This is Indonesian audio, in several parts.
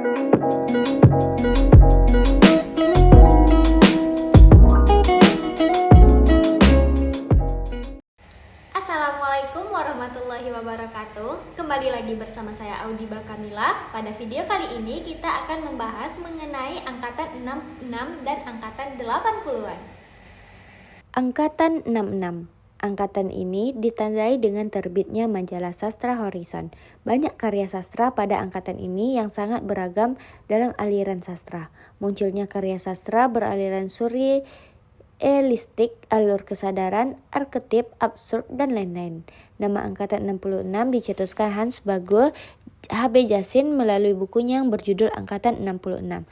Assalamualaikum warahmatullahi wabarakatuh. Kembali lagi bersama saya Audiba Kamila. Pada video kali ini kita akan membahas mengenai angkatan 66 dan angkatan 80-an. Angkatan 66. Angkatan ini ditandai dengan terbitnya majalah sastra Horizon. Banyak karya sastra pada angkatan ini yang sangat beragam dalam aliran sastra. Munculnya karya sastra beraliran surrealistik, alur kesadaran, arketip, absurd, dan lain-lain. Nama angkatan 66 dicetuskan Hans Bagel H.B. Jassin melalui bukunya yang berjudul Angkatan 66.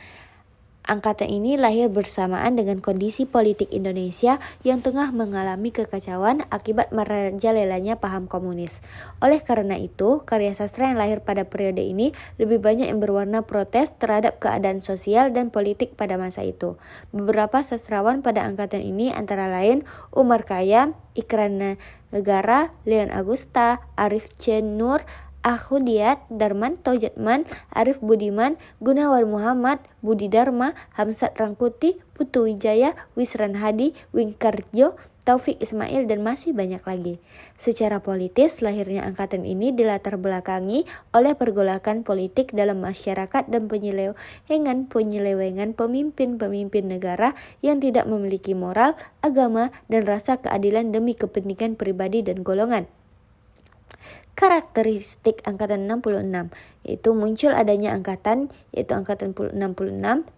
Angkatan ini lahir bersamaan dengan kondisi politik Indonesia yang tengah mengalami kekacauan akibat merajalelanya paham komunis. Oleh karena itu, karya sastra yang lahir pada periode ini lebih banyak yang berwarna protes terhadap keadaan sosial dan politik pada masa itu. Beberapa sastrawan pada angkatan ini antara lain Umar Khayyam, Ikran Negara, Leon Agusta, Arif C. Nur, Ahudiyat, Darmanto Jatman, Arif Budiman, Gunawan Muhammad, Budi Dharma, Hamzat Rangkuti, Putu Wijaya, Wisran Hadi, Wingkarjo, Taufik Ismail, dan masih banyak lagi. Secara politis, lahirnya angkatan ini dilatar belakangi oleh pergolakan politik dalam masyarakat dan penyelewengan pemimpin-pemimpin negara yang tidak memiliki moral, agama, dan rasa keadilan demi kepentingan pribadi dan golongan. Karakteristik angkatan 66 yaitu muncul adanya angkatan yaitu angkatan 66.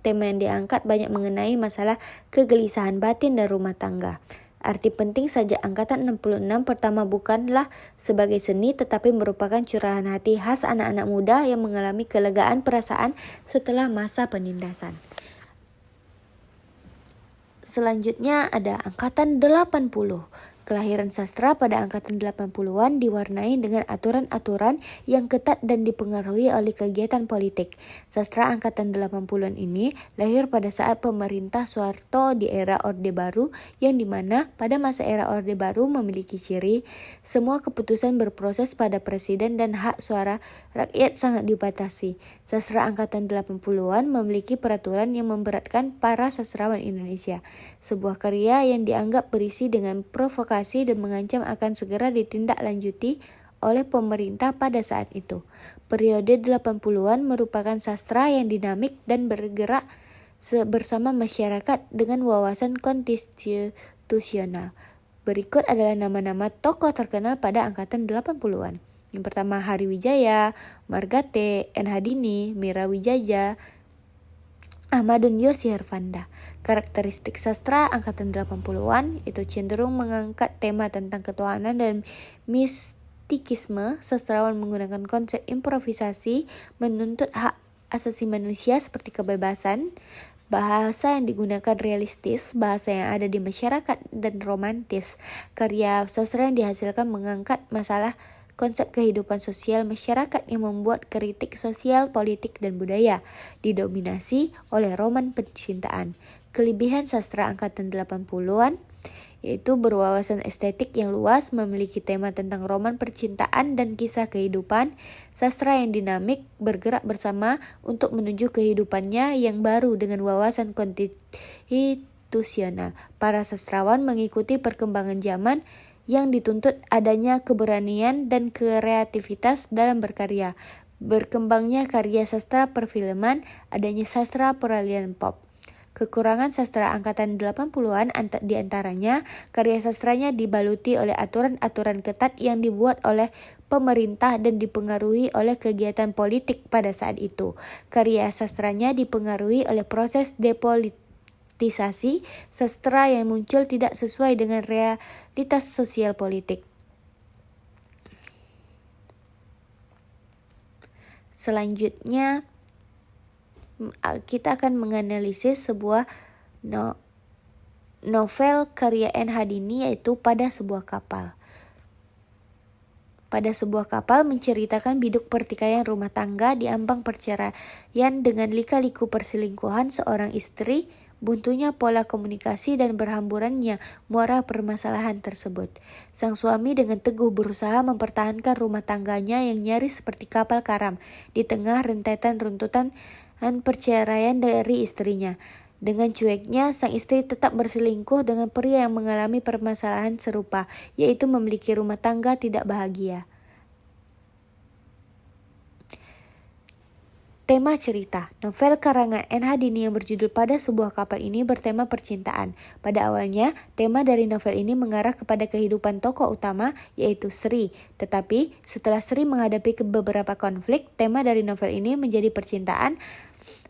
Tema yang diangkat banyak mengenai masalah kegelisahan batin dan rumah tangga. Arti penting saja angkatan 66 pertama bukanlah sebagai seni tetapi merupakan curahan hati khas anak-anak muda yang mengalami kelegaan perasaan setelah masa penindasan. Selanjutnya ada angkatan 80. Kelahiran sastra pada angkatan 80-an diwarnai dengan aturan-aturan yang ketat dan dipengaruhi oleh kegiatan politik. Sastra angkatan 80-an ini lahir pada saat pemerintah Soeharto di era Orde Baru, yang dimana pada masa era Orde Baru memiliki ciri semua keputusan berproses pada presiden dan hak suara rakyat sangat dibatasi. Sastra angkatan 80-an memiliki peraturan yang memberatkan para sastrawan Indonesia. Sebuah karya yang dianggap berisi dengan provokasi dan mengancam akan segera ditindaklanjuti oleh pemerintah pada saat itu. Periode 80-an merupakan sastra yang dinamik dan bergerak bersama masyarakat dengan wawasan konstitusional. Berikut adalah nama-nama tokoh terkenal pada angkatan 80-an. Yang pertama Hari Wijaya, Margate, N. Hadini, Mira Wijaja, Ahmadun Yosi Herfanda. Karakteristik sastra angkatan 80-an itu cenderung mengangkat tema tentang ketuhanan dan mistikisme. Sastrawan menggunakan konsep improvisasi, menuntut hak asasi manusia seperti kebebasan. Bahasa yang digunakan realistis, bahasa yang ada di masyarakat, dan romantis. Karya sastra yang dihasilkan mengangkat masalah konsep kehidupan sosial masyarakat yang membuat kritik sosial, politik, dan budaya, didominasi oleh roman percintaan. Kelebihan sastra angkatan 80-an yaitu berwawasan estetik yang luas, memiliki tema tentang roman percintaan dan kisah kehidupan, sastra yang dinamik, bergerak bersama untuk menuju kehidupannya yang baru dengan wawasan konstitusional. Para sastrawan mengikuti perkembangan zaman yang dituntut adanya keberanian dan kreativitas dalam berkarya. Berkembangnya karya sastra perfilman, adanya sastra peralihan pop. Kekurangan sastra angkatan 80-an diantaranya karya sastranya dibaluti oleh aturan-aturan ketat yang dibuat oleh pemerintah dan dipengaruhi oleh kegiatan politik pada saat itu. Karya sastranya dipengaruhi oleh proses depolitisasi sastra yang muncul tidak sesuai dengan realitas sosial politik. Selanjutnya kita akan menganalisis sebuah novel karya N. Hadini yaitu Pada Sebuah Kapal. Pada Sebuah Kapal menceritakan biduk pertikaian rumah tangga di ambang perceraian dengan lika-liku perselingkuhan seorang istri buntunya pola komunikasi dan berhamburannya muara permasalahan tersebut. Sang suami dengan teguh berusaha mempertahankan rumah tangganya yang nyaris seperti kapal karam di tengah rentetan runtutan perceraian dari istrinya. Dengan cueknya, sang istri tetap berselingkuh dengan pria yang mengalami permasalahan serupa, yaitu memiliki rumah tangga tidak bahagia. Tema cerita, novel karangan N.H. Dini yang berjudul Pada Sebuah Kapal ini bertema percintaan. Pada awalnya, tema dari novel ini mengarah kepada kehidupan tokoh utama, yaitu Sri. Tetapi, setelah Sri menghadapi beberapa konflik, tema dari novel ini menjadi percintaan,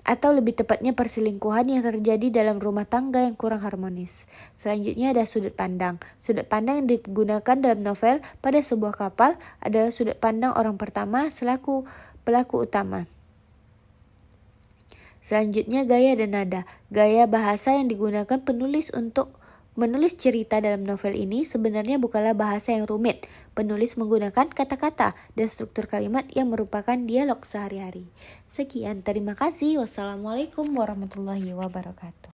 atau lebih tepatnya perselingkuhan yang terjadi dalam rumah tangga yang kurang harmonis. Selanjutnya ada sudut pandang. Sudut pandang yang digunakan dalam novel Pada Sebuah Kapal adalah sudut pandang orang pertama selaku pelaku utama. Selanjutnya gaya dan nada. Gaya bahasa yang digunakan penulis untuk menulis cerita dalam novel ini sebenarnya bukanlah bahasa yang rumit. Penulis menggunakan kata-kata dan struktur kalimat yang merupakan dialog sehari-hari. Sekian, terima kasih. Wassalamualaikum warahmatullahi wabarakatuh.